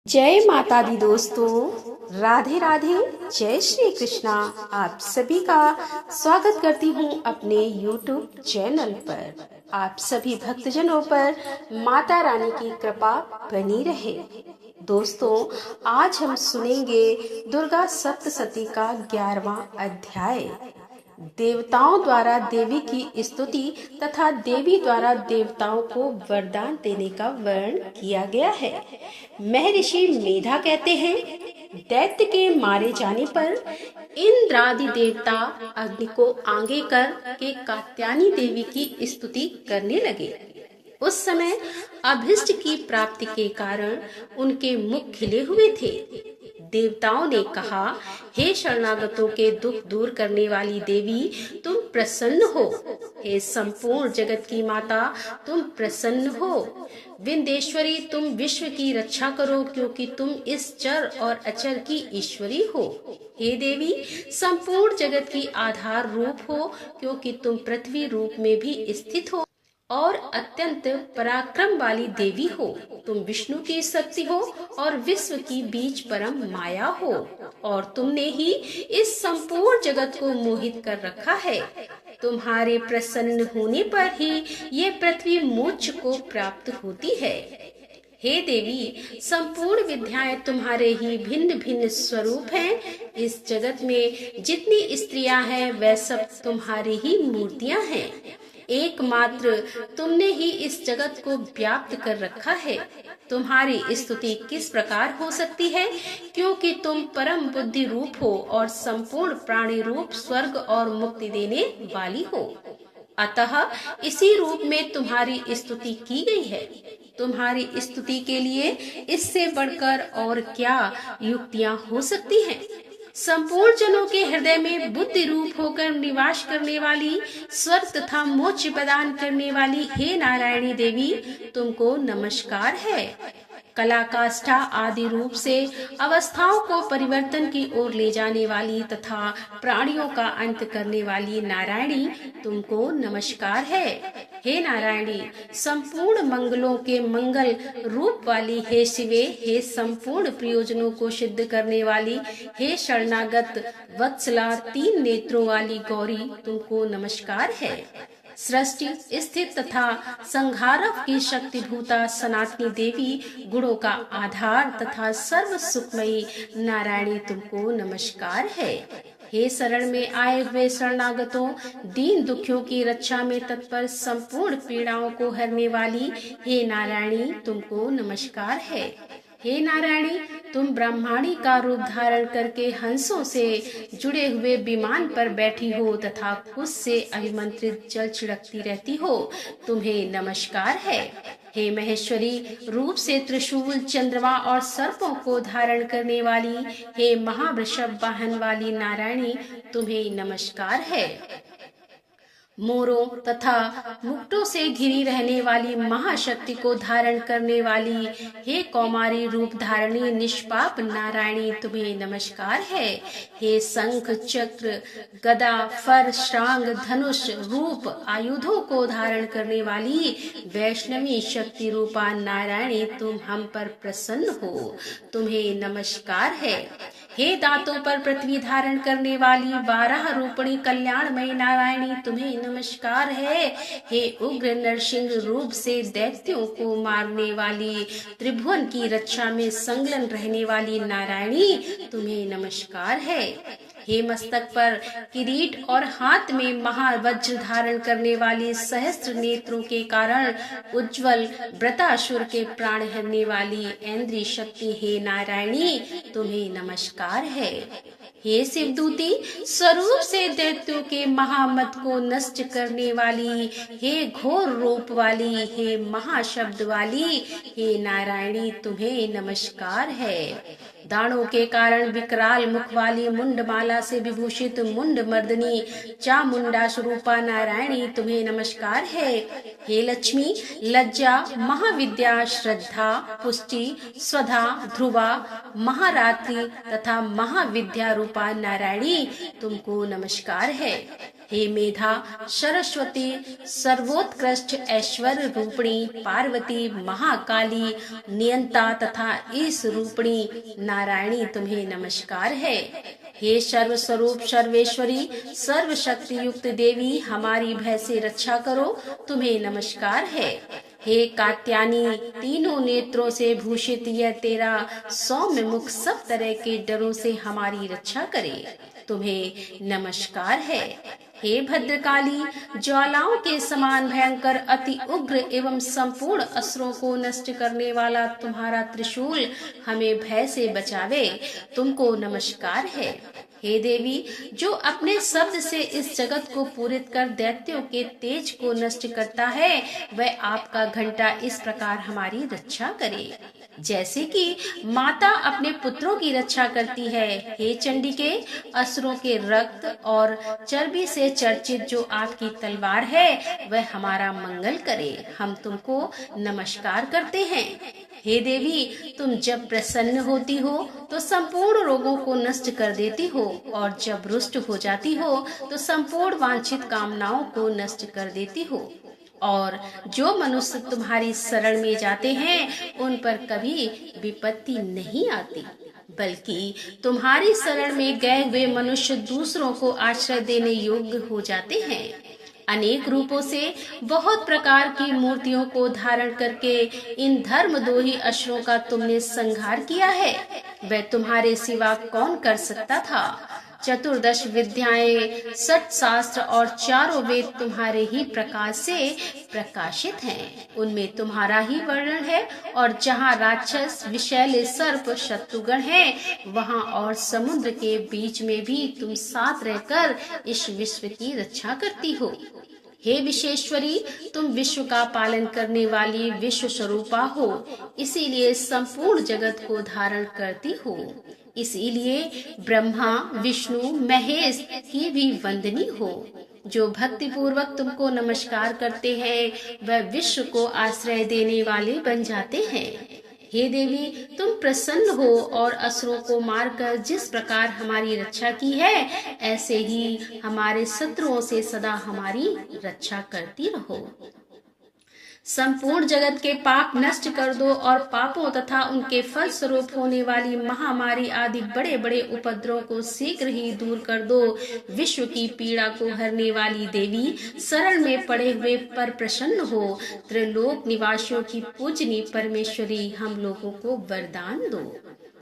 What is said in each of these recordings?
जय माता दी दोस्तों, राधे राधे, जय श्री कृष्णा। आप सभी का स्वागत करती हूँ अपने YouTube चैनल पर। आप सभी भक्तजनों पर माता रानी की कृपा बनी रहे। दोस्तों, आज हम सुनेंगे दुर्गा सप्तशती का 11वां अध्याय। देवताओं द्वारा देवी की स्तुति तथा देवी द्वारा देवताओं को वरदान देने का वर्णन किया गया है। महर्षि मेधा कहते हैं, दैत्य के मारे जाने पर इंद्रादि देवता अग्नि को आगे कर के कात्यायनी देवी की स्तुति करने लगे। उस समय अभिष्ट की प्राप्ति के कारण उनके मुख खिले हुए थे। देवताओं ने कहा, हे शरणागतों के दुख दूर करने वाली देवी, तुम प्रसन्न हो। हे संपूर्ण जगत की माता, तुम प्रसन्न हो। विंध्येश्वरी, तुम विश्व की रक्षा करो, क्योंकि तुम इस चर और अचर की ईश्वरी हो। हे देवी, संपूर्ण जगत की आधार रूप हो, क्योंकि तुम पृथ्वी रूप में भी स्थित हो और अत्यंत पराक्रम वाली देवी हो। तुम विष्णु की शक्ति हो और विश्व की बीज परम माया हो, और तुमने ही इस संपूर्ण जगत को मोहित कर रखा है। तुम्हारे प्रसन्न होने पर ही ये पृथ्वी मोक्ष को प्राप्त होती है। हे देवी, संपूर्ण विद्याएं तुम्हारे ही भिन्न भिन्न स्वरूप हैं। इस जगत में जितनी स्त्रियां हैं, वह सब तुम्हारी ही मूर्तियां हैं। एकमात्र तुमने ही इस जगत को व्याप्त कर रखा है। तुम्हारी स्तुति किस प्रकार हो सकती है, क्योंकि तुम परम बुद्धि रूप हो और संपूर्ण प्राणी रूप स्वर्ग और मुक्ति देने वाली हो। अतः इसी रूप में तुम्हारी स्तुति की गई है। तुम्हारी स्तुति के लिए इससे बढ़कर और क्या युक्तियां हो सकती हैं। संपूर्ण जनों के हृदय में बुद्धि रूप होकर निवास करने वाली, स्वर्ग तथा मोक्ष प्रदान करने वाली हे नारायणी देवी, तुमको नमस्कार है। कला काष्ठा आदि रूप से अवस्थाओं को परिवर्तन की ओर ले जाने वाली तथा प्राणियों का अंत करने वाली नारायणी, तुमको नमस्कार है। हे नारायणी, संपूर्ण मंगलों के मंगल रूप वाली हे शिवे, हे संपूर्ण प्रयोजनों को सिद्ध करने वाली हे शरणागत वत्सला, 3 नेत्रों वाली गौरी, तुमको नमस्कार है। सृष्टि स्थित तथा संहारक की शक्तिभूता सनातनी देवी, गुणों का आधार तथा सर्व सुखमयी नारायणी, तुमको नमस्कार है। हे शरण में आए हुए शरणागतों, दीन दुखियों की रक्षा में तत्पर, संपूर्ण पीड़ाओं को हरने वाली हे नारायणी, तुमको नमस्कार है। हे नारायणी, तुम ब्रह्माणी का रूप धारण करके हंसों से जुड़े हुए विमान पर बैठी हो तथा कुश से अभिमंत्रित जल छिड़कती रहती हो, तुम्हें नमस्कार है। हे महेश्वरी, रूप से त्रिशूल, चंद्रमा और सर्पों को धारण करने वाली हे महावृषभ वाहन वाली नारायणी, तुम्हें नमस्कार है। मोरों तथा मुकुटों से घिरी रहने वाली महाशक्ति को धारण करने वाली हे कौमारी रूप धारणी निष्पाप नारायणी, तुम्हें नमस्कार है। हे शंख, चक्र, गदा, फर, शांग, धनुष रूप आयुधों को धारण करने वाली वैष्णवी शक्ति रूपा नारायणी, तुम हम पर प्रसन्न हो, तुम्हें नमस्कार है। हे दांतों पर पृथ्वी धारण करने वाली बारह रूपणी कल्याणमयी नारायणी, तुम्हें नमस्कार है। हे उग्र नरसिंह रूप से दैत्यों को मारने वाली, त्रिभुवन की रक्षा में संलग्न रहने वाली नारायणी, तुम्हें नमस्कार है। हे मस्तक पर किरीट और हाथ में महावज्र धारण करने वाली, सहस्त्र नेत्रों के कारण उज्जवल व्रतासुर के प्राण हरने वाली ऐन्द्री शक्ति हे नारायणी, तुम्हें नमस्कार है। हे शिवदूती, स्वरूप से दैत्यों के महामत को नष्ट करने वाली, हे घोर रूप वाली, हे महाशब्द वाली हे नारायणी, तुम्हें नमस्कार है। दानों के कारण विकराल मुख वाली, मुंडमाला से विभूषित मुंड मर्दनी चामुंडा स्वरूपा नारायणी, तुम्हें नमस्कार है। हे लक्ष्मी, लज्जा, महाविद्या, श्रद्धा, पुष्टि, स्वधा, ध्रुवा, महारात्रि तथा महाविद्या रूपा नारायणी, तुमको नमस्कार है। हे मेधा सरस्वती, सर्वोत्कृष्ट ऐश्वर्य रूपिणी पार्वती, महाकाली, नियंता तथा ईश रूपिणी नारायणी तुम्हें नमस्कार है। हे सर्व स्वरूप सर्वेश्वरी, सर्वशक्ति युक्त देवी, हमारी भय से रक्षा करो, तुम्हें नमस्कार है। हे कात्यायनी, तीनों नेत्रों से भूषित यह तेरा सौम्य मुख सब तरह के डरों से हमारी रक्षा करे, तुम्हें नमस्कार है। हे भद्रकाली, ज्वालाओं के समान भयंकर, अति उग्र एवं संपूर्ण असुरों को नष्ट करने वाला तुम्हारा त्रिशूल हमें भय से बचावे, तुमको नमस्कार है। हे देवी, जो अपने शब्द से इस जगत को पूरित कर दैत्यों के तेज को नष्ट करता है, वह आपका घंटा इस प्रकार हमारी रक्षा करे, जैसे कि माता अपने पुत्रों की रक्षा करती है। हे चंडिके, असुरों के रक्त और चर्बी से चर्चित जो आपकी तलवार है, वह हमारा मंगल करे, हम तुमको नमस्कार करते हैं। हे देवी, तुम जब प्रसन्न होती हो तो संपूर्ण रोगों को नष्ट कर देती हो, और जब रुष्ट हो जाती हो तो संपूर्ण वांछित कामनाओं को नष्ट कर देती हो। और जो मनुष्य तुम्हारी शरण में जाते हैं, उन पर कभी विपत्ति नहीं आती, बल्कि तुम्हारी शरण में गए हुए मनुष्य दूसरों को आश्रय देने योग्य हो जाते हैं। अनेक रूपों से बहुत प्रकार की मूर्तियों को धारण करके इन धर्मद्रोही असुरों का तुमने संहार किया है, वह तुम्हारे सिवा कौन कर सकता था। चतुर्दश विद्याएं, 60 शास्त्र और चारों वेद तुम्हारे ही प्रकाश से प्रकाशित हैं, उनमें तुम्हारा ही वर्णन है। और जहाँ राक्षस, विषैले सर्प, शत्रुगण हैं, वहाँ और समुद्र के बीच में भी तुम साथ रहकर इस विश्व की रक्षा करती हो। हे विश्वेश्वरी, तुम विश्व का पालन करने वाली विश्व स्वरूपा हो, इसीलिए संपूर्ण जगत को धारण करती हो। इसीलिए ब्रह्मा, विष्णु, महेश की भी वंदनी हो। जो भक्ति पूर्वक तुमको नमस्कार करते हैं, वह विश्व को आश्रय देने वाले बन जाते हैं। हे देवी, तुम प्रसन्न हो और असुरों को मारकर जिस प्रकार हमारी रक्षा की है, ऐसे ही हमारे शत्रुओं से सदा हमारी रक्षा करती रहो। संपूर्ण जगत के पाप नष्ट कर दो और पापों तथा उनके फल स्वरूप होने वाली महामारी आदि बड़े बड़े उपद्रवों को शीघ्र ही दूर कर दो। विश्व की पीड़ा को हरने वाली देवी, शरण में पड़े हुए पर प्रसन्न हो। त्रिलोक निवासियों की पूजनी परमेश्वरी, हम लोगों को वरदान दो।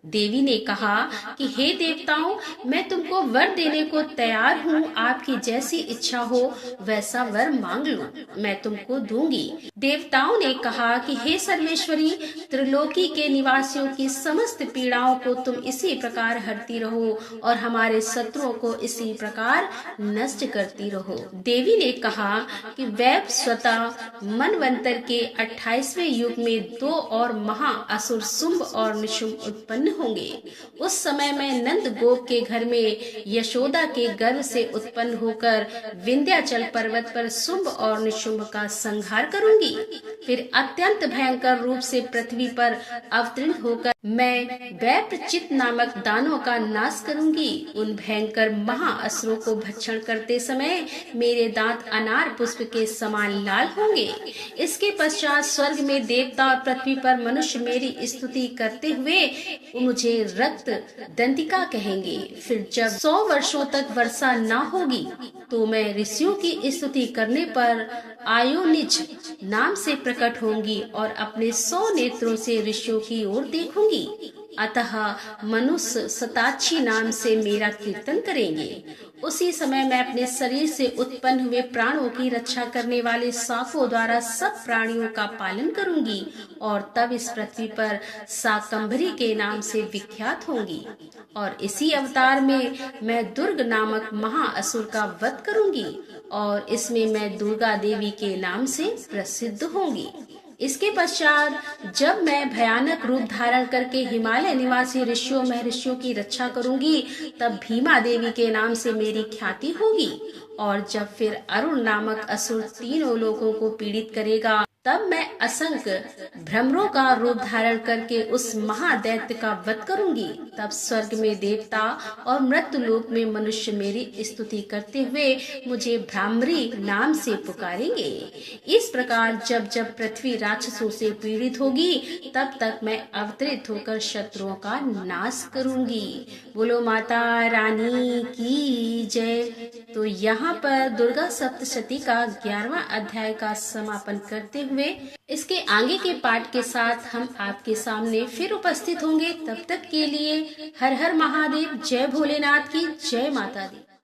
देवी ने कहा कि हे देवताओं, मैं तुमको वर देने को तैयार हूँ, आपकी जैसी इच्छा हो वैसा वर मांग लो, मैं तुमको दूंगी। देवताओं ने कहा कि हे सर्वेश्वरी, त्रिलोकी के निवासियों की समस्त पीड़ाओं को तुम इसी प्रकार हरती रहो और हमारे शत्रुओं को इसी प्रकार नष्ट करती रहो। देवी ने कहा कि वैव स्वतः मनवंतर के 28वें युग में 2 और महा असुर शुंभ और निशुंभ उत्पन्न होंगे। उस समय मैं नंद गोप के घर में यशोदा के गर्भ से उत्पन्न होकर विंध्याचल पर्वत पर शुंभ और निशुंभ का संहार करूंगी। फिर अत्यंत भयंकर रूप से पृथ्वी पर अवतीर्ण होकर मैं वैप्रचित नामक दानों का नाश करूंगी। उन भयंकर महाअसुरों को भक्षण करते समय मेरे दांत अनार पुष्प के समान लाल होंगे। इसके पश्चात स्वर्ग में देवता और पृथ्वी पर मनुष्य मेरी स्तुति करते हुए मुझे रक्त दंतिका कहेंगे। फिर जब 100 वर्षों तक वर्षा न होगी, तो मैं ऋषियों की स्तुति करने पर आयोनिज नाम से प्रकट होंगी और अपने 100 नेत्रों से ऋषियों की ओर देखूंगी। अतः मनुष्य शताक्षी नाम से मेरा कीर्तन करेंगे। उसी समय मैं अपने शरीर से उत्पन्न हुए प्राणों की रक्षा करने वाले शापों द्वारा सब प्राणियों का पालन करूंगी और तब इस पृथ्वी पर शाकंभरी के नाम से विख्यात होंगी। और इसी अवतार में मैं दुर्ग नामक महाअसुर का वध करूंगी और इसमें मैं दुर्गा देवी के नाम से प्रसिद्ध होंगी। इसके पश्चात जब मैं भयानक रूप धारण करके हिमालय निवासी ऋषियों महर्षियों की रक्षा करूंगी, तब भीमा देवी के नाम से मेरी ख्याति होगी। और जब फिर अरुण नामक असुर तीनों लोगों को पीड़ित करेगा, तब मैं असंख्य भ्रमरों का रूप धारण करके उस महादैत्य का वध करूंगी। तब स्वर्ग में देवता और मृत्यु लोक में मनुष्य मेरी स्तुति करते हुए मुझे भ्रामरी नाम से पुकारेंगे। इस प्रकार जब जब पृथ्वी राक्षसों से पीड़ित होगी तब तक मैं अवतरित होकर शत्रुओं का नाश करूंगी। बोलो माता रानी की जय। तो यहाँ पर दुर्गा सप्तशती का 11वां अध्याय का समापन करते हुए इसके आगे के पाठ के साथ हम आपके सामने फिर उपस्थित होंगे। तब तक के लिए हर हर महादेव, जय भोलेनाथ की जय माता दी।